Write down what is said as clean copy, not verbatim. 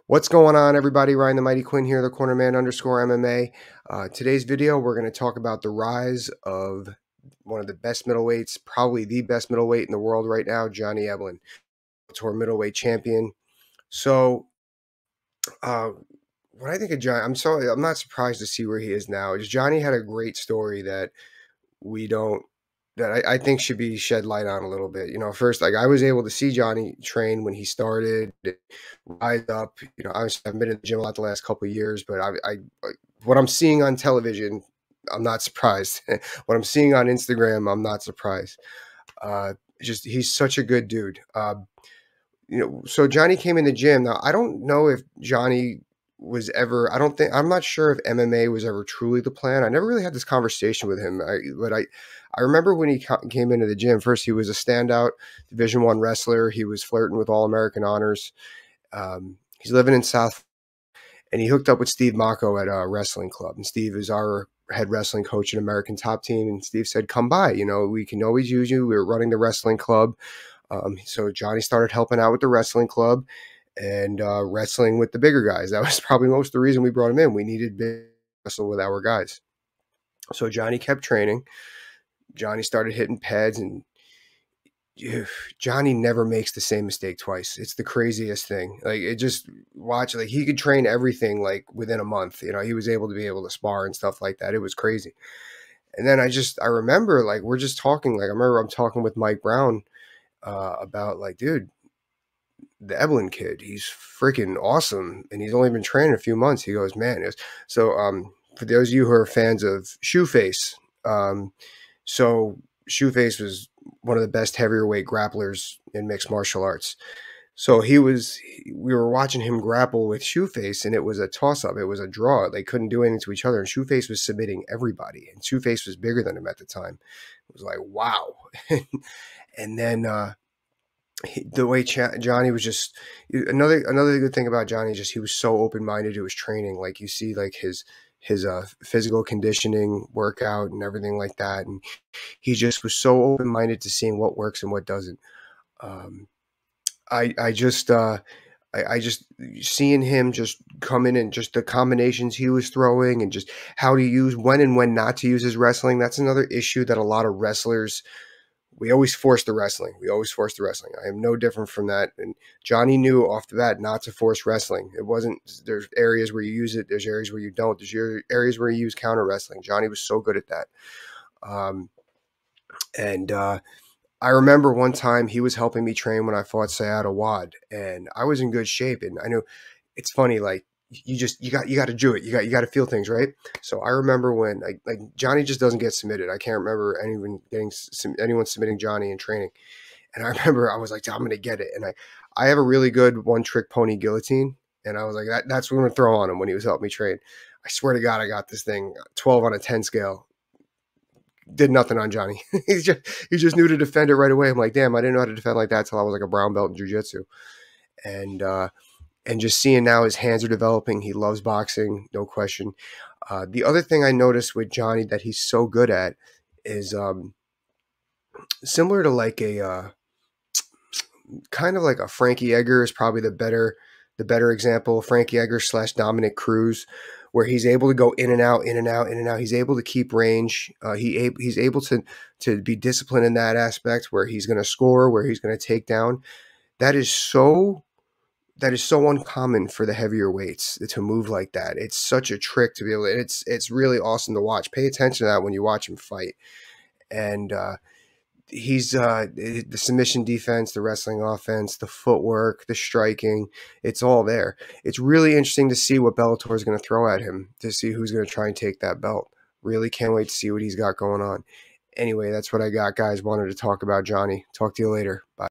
What's going on, everybody? Ryan the Mighty Quinn here, the Cornerman _MMA. Today's video, we're going to talk about the rise of one of the best middleweights, probably the best middleweight in the world right now, Johnny Eblen, tour middleweight champion. So, what I think of Johnny, I'm not surprised to see where he is now. Johnny had a great story that we don't that I think should be shed light on a little bit. First, like I was able to see Johnny train when he started, rise up. I've been in the gym a lot the last couple of years, but what I'm seeing on television, I'm not surprised. What I'm seeing on Instagram, I'm not surprised. Just he's such a good dude. So Johnny came in the gym. Now I don't know if Johnny was ever. I'm not sure if MMA was ever truly the plan. I never really had this conversation with him. I remember when he came into the gym. First, he was a standout Division I wrestler. He was flirting with All American honors. He's living in South, and he hooked up with Steve Mocco at a wrestling club. And Steve is our head wrestling coach in American Top Team. And Steve said, "Come by. We can always use you. We're running the wrestling club." So Johnny started helping out with the wrestling club and wrestling with the bigger guys. That was probably most of the reason we brought him in. We needed to wrestle with our guys. So Johnny kept training. Johnny started hitting pads, and Johnny never makes the same mistake twice. It's the craziest thing. Like he could train everything like within a month. He was able to spar and stuff like that. It was crazy. And then I remember like we're just talking. Like I remember I'm talking with Mike Brown about like, dude, the Eblen kid, he's freaking awesome, and he's only been training a few months. He goes, man. For those of you who are fans of Shoeface, so Shoeface was one of the best heavyweight grapplers in mixed martial arts. So we were watching him grapple with Shoeface, and it was a toss-up. It was a draw. They couldn't do anything to each other, and Shoeface was submitting everybody, and Shoeface was bigger than him at the time. It was like, wow. And then the way Johnny was just another good thing about Johnny, just he was so open-minded to his training. Like you see like his physical conditioning workout and everything like that, and he just was so open-minded to seeing what works and what doesn't. I just seeing him just come in and just the combinations he was throwing and just how to use when and when not to use his wrestling. That's another issue that a lot of wrestlers, we always force the wrestling. I am no different from that. And Johnny knew off the bat not to force wrestling. There's areas where you use it. There's areas where you don't. There's areas where you use counter wrestling. Johnny was so good at that. I remember one time he was helping me train when I fought Sayada Wad, and I was in good shape. And I know it's funny, like you got to do it. You got to feel things, right? So I remember when like Johnny just doesn't get submitted. I can't remember anyone submitting Johnny in training. And I remember I was like, I'm gonna get it. And I have a really good one trick pony guillotine, and I was like, that's what I'm gonna throw on him when he was helping me train. I swear to God, I got this thing 12 on a 10 scale. Did nothing on Johnny. he just knew to defend it right away. I'm like, damn, I didn't know how to defend like that till I was like a brown belt in jiu-jitsu. And just seeing now his hands are developing. He loves boxing, no question. The other thing I noticed with Johnny that he's so good at is similar to like a kind of like a Frankie Edgar is probably the better example. Frankie Edgar / Dominic Cruz, where he's able to go in and out, in and out, in and out. He's able to keep range. He's able to be disciplined in that aspect, where he's going to score, where he's going to take down. That is so uncommon for the heavier weights to move like that. It's such a trick to be able to, it's really awesome to watch. Pay attention to that when you watch him fight. And he's the submission defense, the wrestling offense, the footwork, the striking, it's all there. It's really interesting to see what Bellator is going to throw at him, to see who's going to try and take that belt. Really can't wait to see what he's got going on. Anyway, that's what I got, guys. Wanted to talk about Johnny. Talk to you later. Bye.